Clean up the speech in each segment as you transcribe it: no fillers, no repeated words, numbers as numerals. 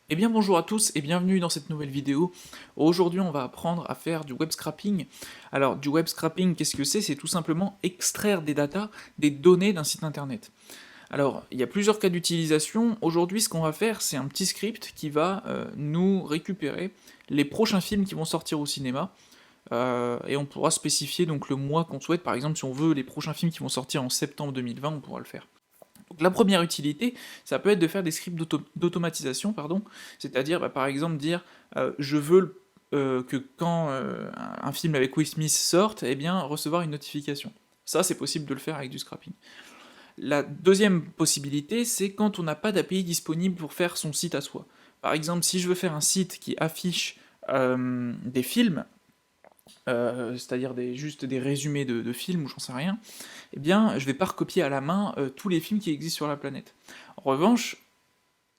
Eh bien bonjour à tous et bienvenue dans cette nouvelle vidéo. Aujourd'hui on va apprendre à faire du web scrapping. Alors du web scrapping, qu'est-ce que c'est? C'est tout simplement extraire des datas, des données d'un site internet. Alors il y a plusieurs cas d'utilisation. Aujourd'hui ce qu'on va faire c'est un petit script qui va nous récupérer les prochains films qui vont sortir au cinéma. Et on pourra spécifier donc le mois qu'on souhaite. Par exemple si on veut les prochains films qui vont sortir en septembre 2020, on pourra le faire. Donc la première utilité, ça peut être de faire des scripts d'automatisation, pardon, c'est-à-dire par exemple dire je veux que quand un film avec Will Smith sorte, eh bien recevoir une notification. Ça c'est possible de le faire avec du scrapping. La deuxième possibilité, c'est quand on n'a pas d'API disponible pour faire son site à soi. Par exemple, si je veux faire un site qui affiche des films, c'est-à-dire juste des résumés de films ou j'en sais rien, eh bien je vais pas recopier à la main tous les films qui existent sur la planète. En revanche,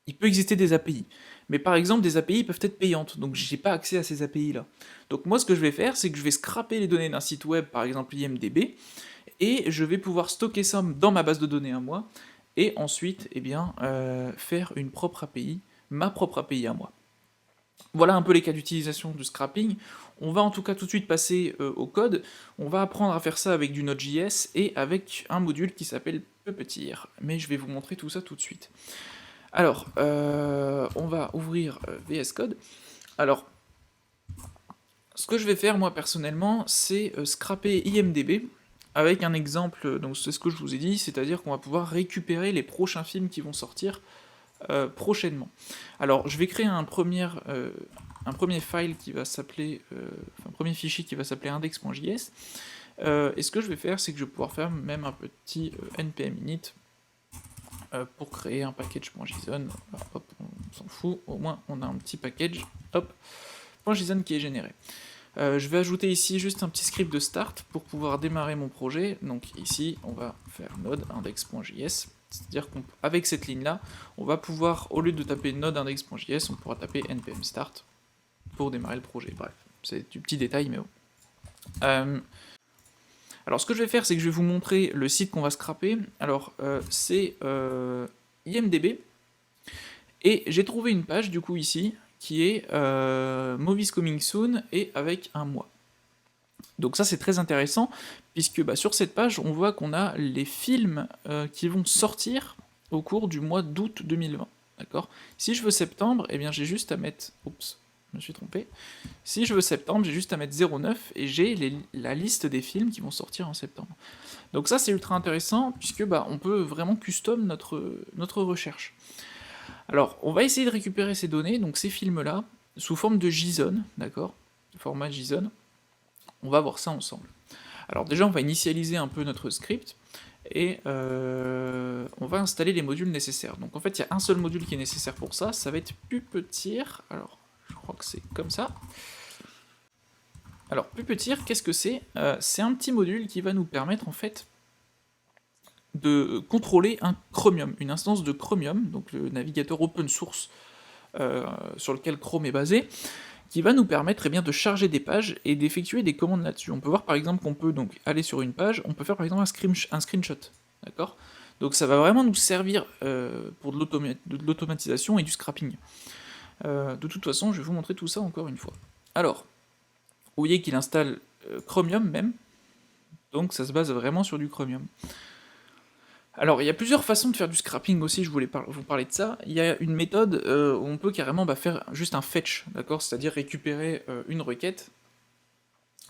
il peut exister des API, mais par exemple des API peuvent être payantes, donc j'ai pas accès à ces API là. Donc moi ce que je vais faire, c'est que je vais scraper les données d'un site web, par exemple IMDB, et je vais pouvoir stocker ça dans ma base de données à moi, et ensuite eh bien, faire une propre API, ma propre API à moi. Voilà un peu les cas d'utilisation du scrapping. On va en tout cas tout de suite passer au code. On va apprendre à faire ça avec du Node.js et avec un module qui s'appelle Puppeteer. Mais je vais vous montrer tout ça tout de suite. Alors, on va ouvrir VS Code. Alors, ce que je vais faire moi personnellement, c'est scraper IMDB avec un exemple, donc c'est ce que je vous ai dit, c'est-à-dire qu'on va pouvoir récupérer les prochains films qui vont sortir prochainement. Alors, je vais créer un premier file qui va s'appeler, un premier fichier qui va s'appeler index.js. Et ce que je vais faire, c'est que je vais pouvoir faire même un petit npm init pour créer un package.json. Hop, on s'en fout, au moins on a un petit package, hop, .json qui est généré. Je vais ajouter ici juste un petit script de start pour pouvoir démarrer mon projet. Donc ici, on va faire node index.js. C'est-à-dire qu'avec cette ligne-là, on va pouvoir, au lieu de taper node index.js, on pourra taper npm start pour démarrer le projet. Bref, c'est du petit détail, mais bon. Alors ce que je vais faire, c'est que je vais vous montrer le site qu'on va scraper. Alors c'est IMDB, et j'ai trouvé une page du coup ici, qui est Movies Coming Soon, et avec un mois. Donc ça c'est très intéressant, puisque sur cette page, on voit qu'on a les films qui vont sortir au cours du mois d'août 2020. D'accord? Si je veux septembre, eh bien j'ai juste à mettre... Oups, je me suis trompé. Si je veux septembre, j'ai juste à mettre 09, et j'ai la liste des films qui vont sortir en septembre. Donc ça c'est ultra intéressant, puisque on peut vraiment custom notre recherche. Alors, on va essayer de récupérer ces données, donc ces films-là, sous forme de JSON, d'accord? Format JSON. On va voir ça ensemble. Alors déjà, on va initialiser un peu notre script, et on va installer les modules nécessaires. Donc en fait, il y a un seul module qui est nécessaire pour ça, ça va être Puppeteer. Alors, je crois que c'est comme ça. Alors, Puppeteer, qu'est-ce que c'est? C'est un petit module qui va nous permettre, en fait, de contrôler un Chromium, une instance de Chromium, donc le navigateur open source sur lequel Chrome est basé, qui va nous permettre de charger des pages et d'effectuer des commandes là-dessus. On peut voir par exemple qu'on peut donc aller sur une page, on peut faire par exemple un screenshot, d'accord? Donc ça va vraiment nous servir pour de l'automatisation et du scrapping. De toute façon, je vais vous montrer tout ça encore une fois. Alors, vous voyez qu'il installe Chromium même, donc ça se base vraiment sur du Chromium. Alors, il y a plusieurs façons de faire du scrapping aussi, je voulais vous parler de ça. Il y a une méthode où on peut carrément faire juste un fetch, d'accord? C'est-à-dire récupérer une requête,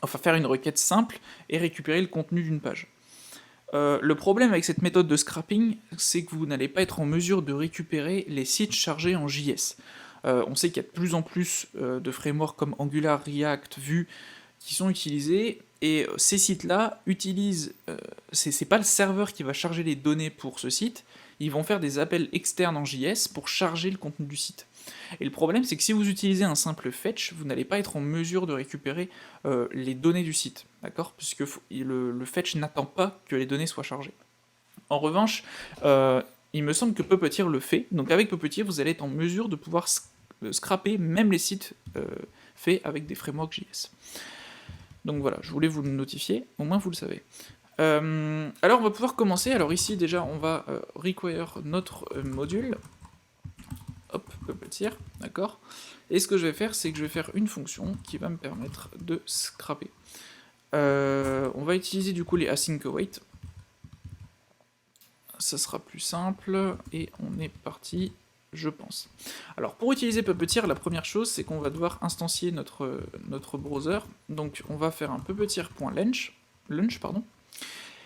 enfin faire une requête simple et récupérer le contenu d'une page. Le problème avec cette méthode de scrapping, c'est que vous n'allez pas être en mesure de récupérer les sites chargés en JS. On sait qu'il y a de plus en plus de frameworks comme Angular, React, Vue qui sont utilisés, et ces sites-là utilisent... c'est pas le serveur qui va charger les données pour ce site, ils vont faire des appels externes en JS pour charger le contenu du site. Et le problème, c'est que si vous utilisez un simple fetch, vous n'allez pas être en mesure de récupérer les données du site, d'accord? Puisque le fetch n'attend pas que les données soient chargées. En revanche, il me semble que Puppeteer le fait, donc avec Puppeteer, vous allez être en mesure de pouvoir scraper même les sites faits avec des frameworks JS. Donc voilà, je voulais vous le notifier, au moins vous le savez. Alors on va pouvoir commencer. Alors ici déjà on va require notre module. hop, puppeteer, d'accord. Et ce que je vais faire, c'est que je vais faire une fonction qui va me permettre de scraper. On va utiliser du coup les async await. Ça sera plus simple, et on est parti, je pense. Alors pour utiliser Puppeteer, la première chose, c'est qu'on va devoir instancier notre browser. Donc on va faire un puppeteer.launch,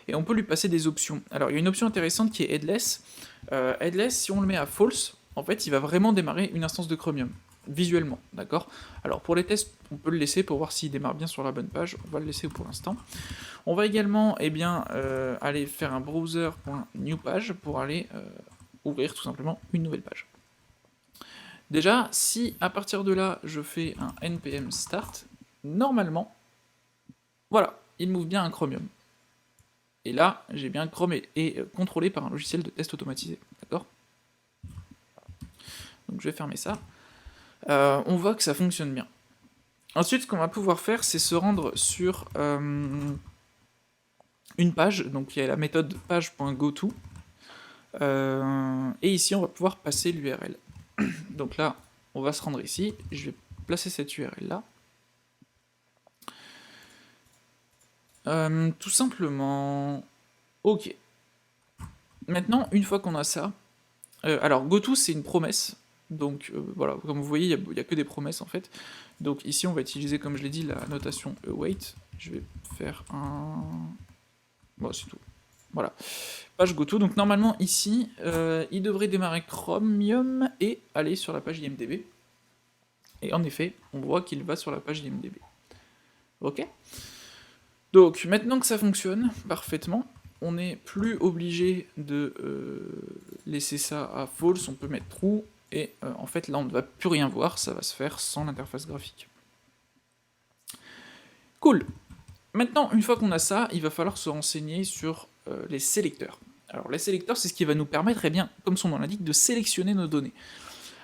et on peut lui passer des options. Alors il y a une option intéressante qui est headless. Headless, si on le met à false, en fait il va vraiment démarrer une instance de Chromium, visuellement, d'accord. Alors pour les tests, on peut le laisser pour voir s'il démarre bien sur la bonne page, on va le laisser pour l'instant. On va également aller faire un browser.newPage pour aller ouvrir tout simplement une nouvelle page. Déjà, si à partir de là je fais un npm start, normalement, voilà, il m'ouvre bien un Chromium. Et là, j'ai bien Chrome est contrôlé par un logiciel de test automatisé, d'accord. Donc je vais fermer ça. On voit que ça fonctionne bien. Ensuite, ce qu'on va pouvoir faire, c'est se rendre sur une page, donc il y a la méthode page.goto, et ici on va pouvoir passer l'URL. Donc là, on va se rendre ici, je vais placer cette URL là. Tout simplement... Ok. Maintenant, une fois qu'on a ça... alors, goto, c'est une promesse. Donc voilà, comme vous voyez, il n'y a que des promesses en fait. Donc ici, on va utiliser, comme je l'ai dit, la notation await. Je vais faire un... Bon, c'est tout. Voilà. Page goto. Donc normalement, ici, il devrait démarrer Chromium et aller sur la page IMDb. Et en effet, on voit qu'il va sur la page IMDb. Ok ? Donc, maintenant que ça fonctionne parfaitement, on n'est plus obligé de laisser ça à false, on peut mettre true, et en fait là on ne va plus rien voir, ça va se faire sans l'interface graphique. Cool. Maintenant, une fois qu'on a ça, il va falloir se renseigner sur les sélecteurs. Alors les sélecteurs, c'est ce qui va nous permettre, eh bien, comme son nom l'indique, de sélectionner nos données.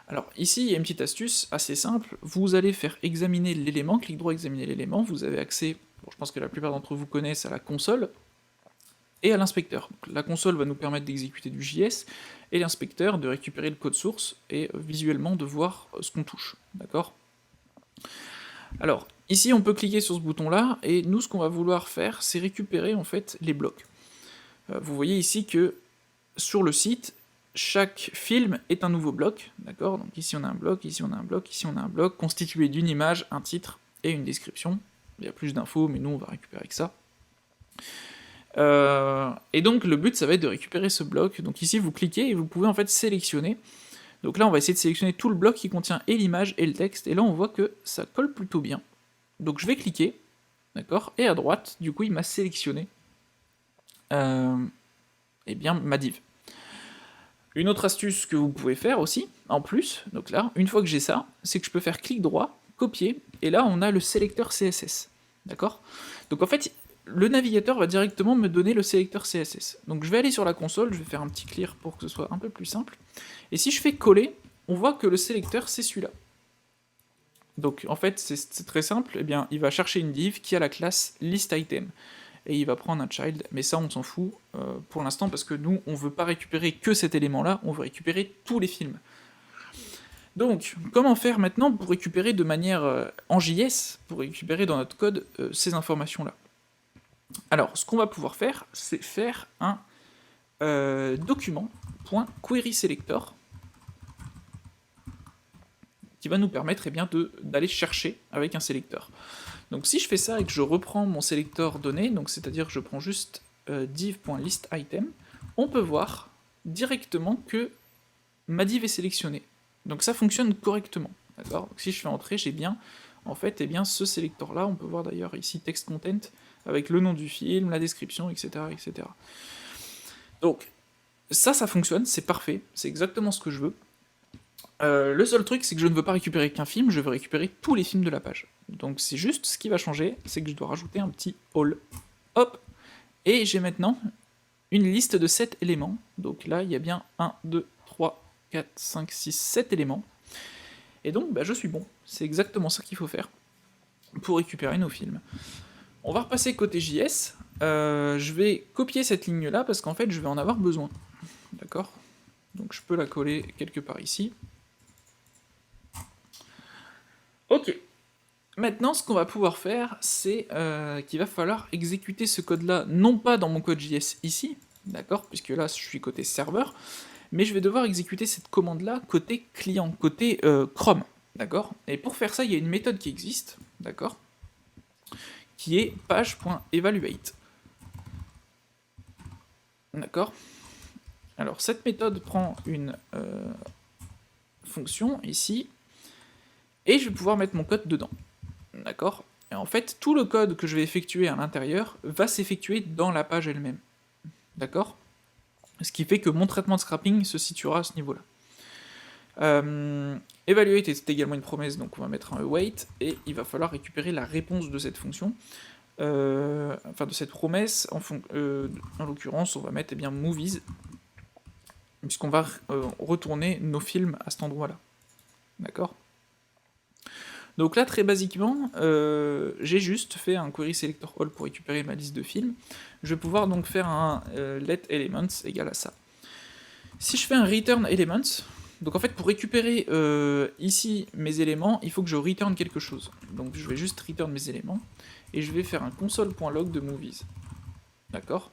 Alors ici, il y a une petite astuce assez simple, vous allez faire examiner l'élément, clic droit examiner l'élément, vous avez accès, bon, je pense que la plupart d'entre vous connaissent, à la console, et à l'inspecteur. La console va nous permettre d'exécuter du JS, et l'inspecteur de récupérer le code source, et visuellement de voir ce qu'on touche, d'accord? Alors, ici on peut cliquer sur ce bouton-là, et nous ce qu'on va vouloir faire, c'est récupérer en fait les blocs. Vous voyez ici que, sur le site, chaque film est un nouveau bloc, d'accord? Donc ici on a un bloc, ici on a un bloc, ici on a un bloc, constitué d'une image, un titre et une description. Il y a plus d'infos, mais nous on va récupérer que ça. Et donc le but ça va être de récupérer ce bloc, donc ici vous cliquez et vous pouvez en fait sélectionner. Donc là on va essayer de sélectionner tout le bloc qui contient et l'image et le texte, et là on voit que ça colle plutôt bien. Donc je vais cliquer, d'accord, et à droite, du coup il m'a sélectionné eh bien ma div. Une autre astuce que vous pouvez faire aussi, en plus, donc là, une fois que j'ai ça, c'est que je peux faire clic droit, copier, et là on a le sélecteur CSS, d'accord? Donc en fait, le navigateur va directement me donner le sélecteur CSS. Donc je vais aller sur la console, je vais faire un petit clear pour que ce soit un peu plus simple, et si je fais coller, on voit que le sélecteur c'est celui-là. Donc en fait, c'est très simple, eh bien, il va chercher une div qui a la classe listItem, et il va prendre un child, mais ça on s'en fout pour l'instant parce que nous on veut pas récupérer que cet élément là, on veut récupérer tous les films. Donc comment faire maintenant pour récupérer de manière en JS, pour récupérer dans notre code ces informations là? Alors ce qu'on va pouvoir faire, c'est faire un document.querySelector qui va nous permettre bien d'aller chercher avec un sélecteur. Donc si je fais ça et que je reprends mon sélecteur donné, donc c'est-à-dire que je prends juste div.listItem, on peut voir directement que ma div est sélectionnée. Donc ça fonctionne correctement, d'accord? Donc si je fais entrer, j'ai bien, en fait, ce sélecteur-là, on peut voir d'ailleurs ici text content, avec le nom du film, la description, etc. etc. Donc ça fonctionne, c'est parfait, c'est exactement ce que je veux. Le seul truc, c'est que je ne veux pas récupérer qu'un film, je veux récupérer tous les films de la page. Donc c'est juste, ce qui va changer, c'est que je dois rajouter un petit all. Hop. Et j'ai maintenant une liste de 7 éléments. Donc là, il y a bien 1, 2, 3, 4, 5, 6, 7 éléments. Et donc, je suis bon. C'est exactement ça qu'il faut faire pour récupérer nos films. On va repasser côté JS. Je vais copier cette ligne-là, parce qu'en fait, je vais en avoir besoin. D'accord? Donc je peux la coller quelque part ici. Maintenant, ce qu'on va pouvoir faire, c'est qu'il va falloir exécuter ce code-là, non pas dans mon code JS ici, d'accord, puisque là, je suis côté serveur, mais je vais devoir exécuter cette commande-là côté client, côté Chrome, d'accord. Et pour faire ça, il y a une méthode qui existe, d'accord, qui est page.evaluate, d'accord. Alors, cette méthode prend une fonction, ici, et je vais pouvoir mettre mon code dedans. D'accord? Et en fait, tout le code que je vais effectuer à l'intérieur va s'effectuer dans la page elle-même. D'accord? Ce qui fait que mon traitement de scrapping se situera à ce niveau-là. Evaluate est également une promesse, donc on va mettre un await, et il va falloir récupérer la réponse de cette fonction, enfin de cette promesse, en l'occurrence on va mettre movies, puisqu'on va retourner nos films à cet endroit-là. D'accord? Donc là, très basiquement, j'ai juste fait un query selector all pour récupérer ma liste de films. Je vais pouvoir donc faire un let elements égale à ça. Si je fais un return elements, donc en fait pour récupérer ici mes éléments, il faut que je return quelque chose. Donc je vais juste return mes éléments, et je vais faire un console.log de movies. D'accord?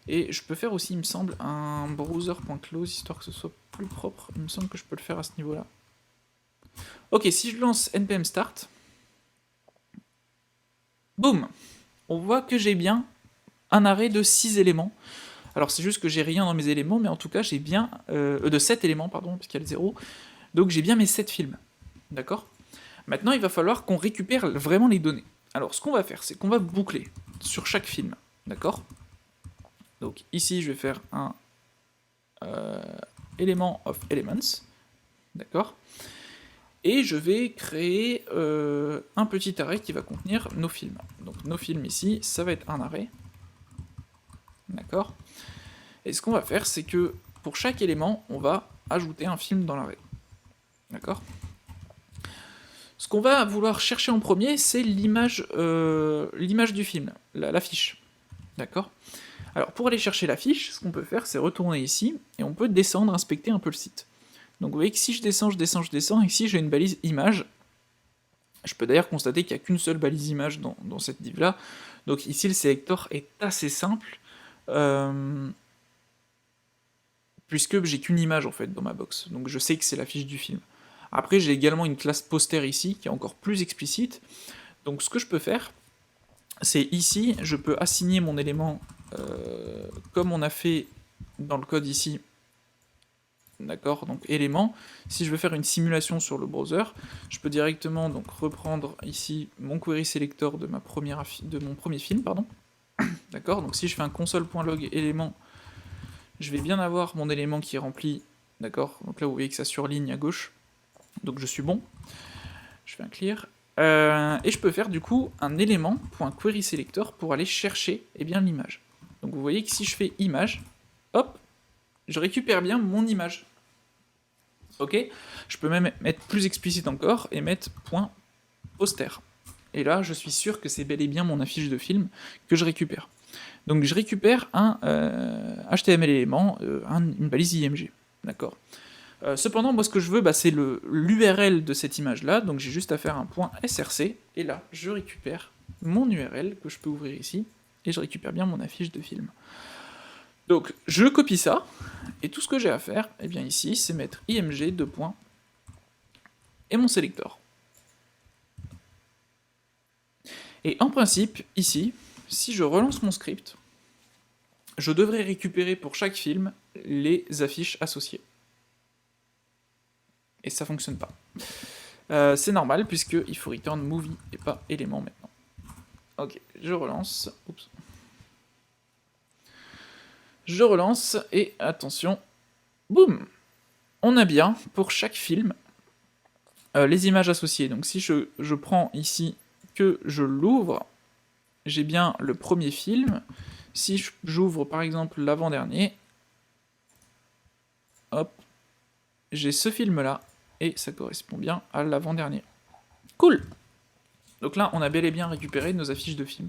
Et je peux faire aussi, il me semble, un browser.close, histoire que ce soit plus propre. Il me semble que je peux le faire à ce niveau-là. Ok, si je lance npm start, boum, on voit que j'ai bien un arrêt de 6 éléments. Alors c'est juste que j'ai rien dans mes éléments, mais en tout cas j'ai bien... de 7 éléments, pardon, puisqu'il y a le 0. Donc j'ai bien mes 7 films. D'accord? Maintenant, il va falloir qu'on récupère vraiment les données. Alors ce qu'on va faire, c'est qu'on va boucler sur chaque film. D'accord? Donc ici, je vais faire un element of elements. D'accord? Et je vais créer un petit arrêt qui va contenir nos films. Donc nos films ici, ça va être un arrêt. D'accord? Et ce qu'on va faire, c'est que pour chaque élément, on va ajouter un film dans l'arrêt. D'accord? Ce qu'on va vouloir chercher en premier, c'est l'image du film, l'affiche. D'accord? Alors pour aller chercher l'affiche, ce qu'on peut faire, c'est retourner ici, et on peut descendre, inspecter un peu le site. Donc vous voyez que si je descends, et ici j'ai une balise image. Je peux d'ailleurs constater qu'il n'y a qu'une seule balise image dans cette div-là. Donc ici le selector est assez simple, puisque j'ai qu'une image en fait dans ma box. Donc je sais que c'est la fiche du film. Après j'ai également une classe poster ici, qui est encore plus explicite. Donc ce que je peux faire, c'est ici, je peux assigner mon élément, comme on a fait dans le code ici. D'accord, donc élément, si je veux faire une simulation sur le browser, je peux directement donc reprendre ici mon query selector de mon premier film, pardon. D'accord, donc si je fais un console.log élément, je vais bien avoir mon élément qui est rempli, d'accord, donc là vous voyez que ça surligne à gauche, donc je suis bon. Je fais un clear, et je peux faire du coup un élément.query selector pour aller chercher l'image. Donc vous voyez que si je fais image, hop, je récupère bien mon image. Ok? Je peux même mettre plus explicite encore et mettre point poster. Et là, je suis sûr que c'est bel et bien mon affiche de film que je récupère. Donc je récupère un HTML élément, une balise IMG. D'accord? Cependant, moi ce que je veux, c'est l'URL de cette image-là, donc j'ai juste à faire un point src, et là, je récupère mon URL que je peux ouvrir ici, et je récupère bien mon affiche de film. Donc je copie ça, et tout ce que j'ai à faire, ici, c'est mettre img deux points et mon selector. Et en principe, ici, si je relance mon script, je devrais récupérer pour chaque film les affiches associées. Et ça fonctionne pas. C'est normal, puisqu'il faut return movie et pas élément maintenant. Ok, je relance. Oups. Je relance, et attention, boum! On a bien, pour chaque film, les images associées. Donc si je prends ici, que je l'ouvre, j'ai bien le premier film. Si j'ouvre par exemple l'avant-dernier, hop, j'ai ce film-là, et ça correspond bien à l'avant-dernier. Cool! Donc là, on a bel et bien récupéré nos affiches de films.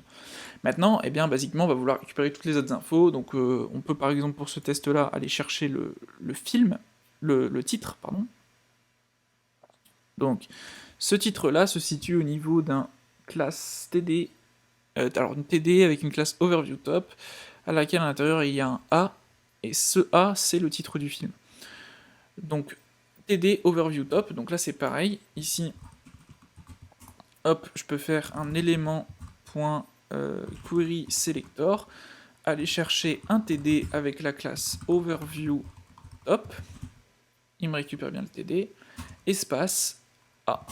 Maintenant, basiquement, on va vouloir récupérer toutes les autres infos, donc on peut par exemple pour ce test-là aller chercher le film, le titre, pardon. Donc, ce titre-là se situe au niveau d'un classe TD, alors une TD avec une classe Overview Top, à laquelle à l'intérieur il y a un A, et ce A, c'est le titre du film. Donc, TD Overview Top, donc là c'est pareil, ici, hop, je peux faire un élément point query selector, aller chercher un TD avec la classe Overview Top, il me récupère bien le TD, espace A.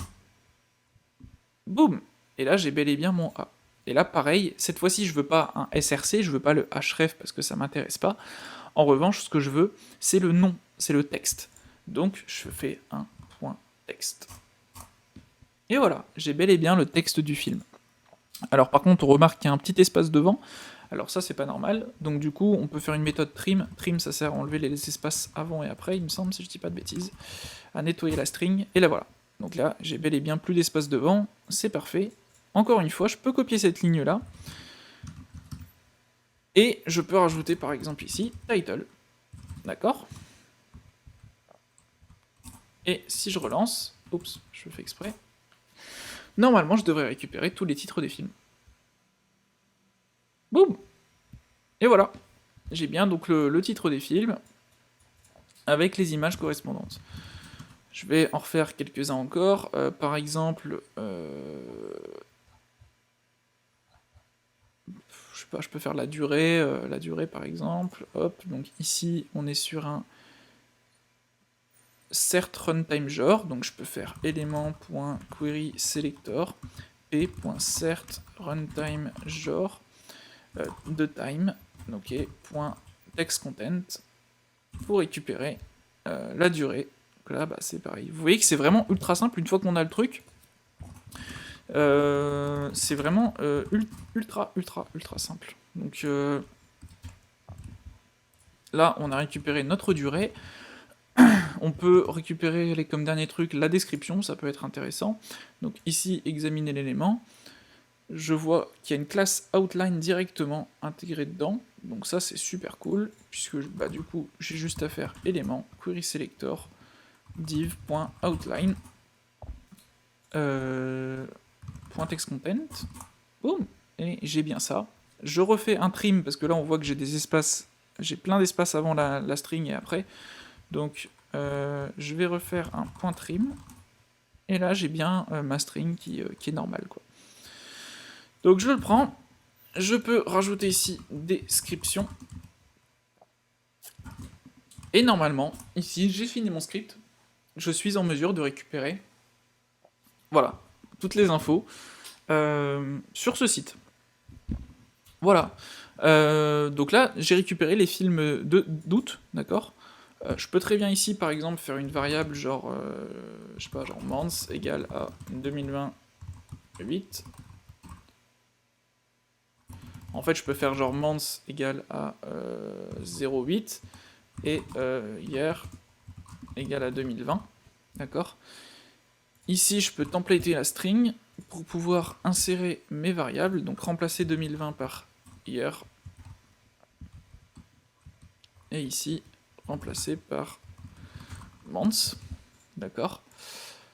Boum! Et là j'ai bel et bien mon A. Et là pareil, cette fois-ci je veux pas un src, je veux pas le href parce que ça m'intéresse pas. En revanche, ce que je veux, c'est le nom, c'est le texte. Donc je fais un point texte. Et voilà, j'ai bel et bien le texte du film. Alors par contre, on remarque qu'il y a un petit espace devant. Alors ça, c'est pas normal. Donc du coup, on peut faire une méthode trim. Trim, ça sert à enlever les espaces avant et après, il me semble, si je dis pas de bêtises. À nettoyer la string, et là voilà. Donc là, j'ai bel et bien plus d'espace devant, c'est parfait. Encore une fois, je peux copier cette ligne-là. Et je peux rajouter par exemple ici, title. D'accord? Et si je relance, oups, je fais exprès, normalement je devrais récupérer tous les titres des films. Boum! Et voilà, j'ai bien donc le titre des films avec les images correspondantes. Je vais en refaire quelques-uns encore, par exemple, je sais pas, je peux faire la durée par exemple, hop, donc ici on est sur un cert runtime genre, donc je peux faire élément.query selector p.cert runtime genre de time, ok, .text content pour récupérer la durée. Donc là, bah, c'est pareil. Vous voyez que c'est vraiment ultra simple une fois qu'on a le truc. C'est vraiment ultra simple. Donc là, on a récupéré notre durée. On peut récupérer comme dernier truc la description, ça peut être intéressant. Donc ici, examiner l'élément. Je vois qu'il y a une classe outline directement intégrée dedans, donc ça c'est super cool, puisque bah, du coup j'ai juste à faire élément, query selector, div.outline, .text content, boum, et j'ai bien ça. Je refais un trim, parce que là on voit que j'ai des espaces, j'ai plein d'espaces avant la string et après, donc je vais refaire un point trim, et là j'ai bien ma string qui est normale, quoi. Donc je le prends, je peux rajouter ici description, et normalement, ici, j'ai fini mon script, je suis en mesure de récupérer, voilà, toutes les infos sur ce site. Voilà. Donc là, j'ai récupéré les films d'août, d'accord. Je peux très bien ici, par exemple, faire une variable genre, je sais pas, genre months égale à 2028. En fait, je peux faire genre months égale à 0,8 et year égale à 2020, d'accord. Ici, je peux templater la string pour pouvoir insérer mes variables, donc remplacer 2020 par year, et ici, remplacer par months, d'accord.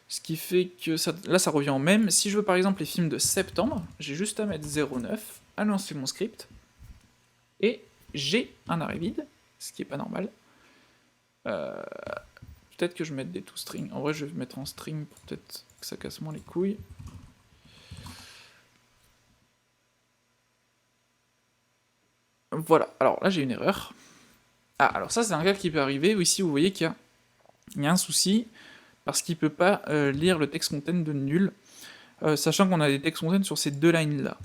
Ce qui fait que ça, là, ça revient en même. Si je veux par exemple les films de septembre, j'ai juste à mettre 09, à lancer mon script, et j'ai un arrêt vide, ce qui est pas normal. Peut-être que je mette des toString. En vrai, je vais mettre en string pour peut-être que ça casse moins les couilles. Voilà, alors là j'ai une erreur. Ah, alors ça c'est un cas qui peut arriver. Ici vous voyez qu'il y a un souci, parce qu'il peut pas lire le text content de nul, sachant qu'on a des text content sur ces deux lines là.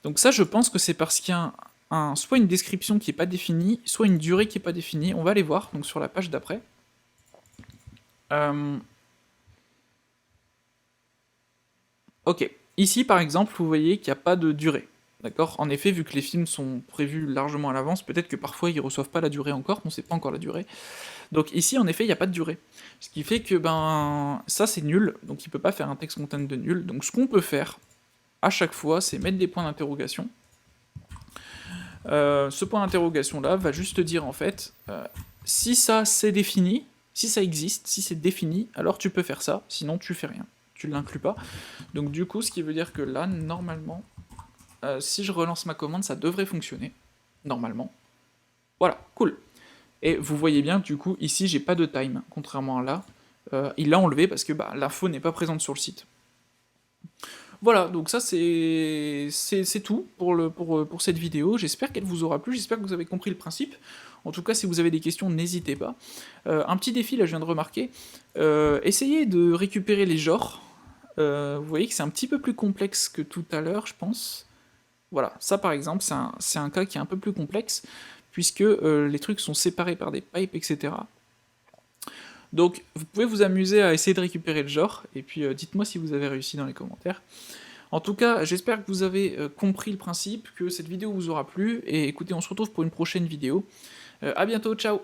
Donc ça je pense que c'est parce qu'il y a soit une description qui est pas définie, soit une durée qui est pas définie. On va aller voir donc sur la page d'après. Ok, ici par exemple vous voyez qu'il n'y a pas de durée. D'accord. En effet, vu que les films sont prévus largement à l'avance, peut-être que parfois ils reçoivent pas la durée encore, on sait pas encore la durée. Donc ici, en effet, il n'y a pas de durée. Ce qui fait que, ben, ça c'est nul, donc il peut pas faire un text content de nul. Donc ce qu'on peut faire, à chaque fois, c'est mettre des points d'interrogation. Ce point d'interrogation là va juste dire, en fait, si ça c'est défini, Si ça existe, si c'est défini, alors tu peux faire ça, sinon tu fais rien, tu ne l'inclus pas. Donc du coup, ce qui veut dire que là, normalement, si je relance ma commande, ça devrait fonctionner, normalement. Voilà, cool. Et vous voyez bien, du coup, ici, j'ai pas de time, contrairement à là. Il l'a enlevé parce que bah, l'info n'est pas présente sur le site. Voilà, donc ça c'est tout pour cette vidéo. J'espère qu'elle vous aura plu, j'espère que vous avez compris le principe. En tout cas, si vous avez des questions, n'hésitez pas. Un petit défi, là, je viens de remarquer. Essayez de récupérer les genres. Vous voyez que c'est un petit peu plus complexe que tout à l'heure, je pense. Voilà, ça par exemple, c'est un cas qui est un peu plus complexe, puisque les trucs sont séparés par des pipes, etc. Donc, vous pouvez vous amuser à essayer de récupérer le genre, et puis dites-moi si vous avez réussi dans les commentaires. En tout cas, j'espère que vous avez compris le principe, que cette vidéo vous aura plu, et écoutez, on se retrouve pour une prochaine vidéo. À bientôt, ciao!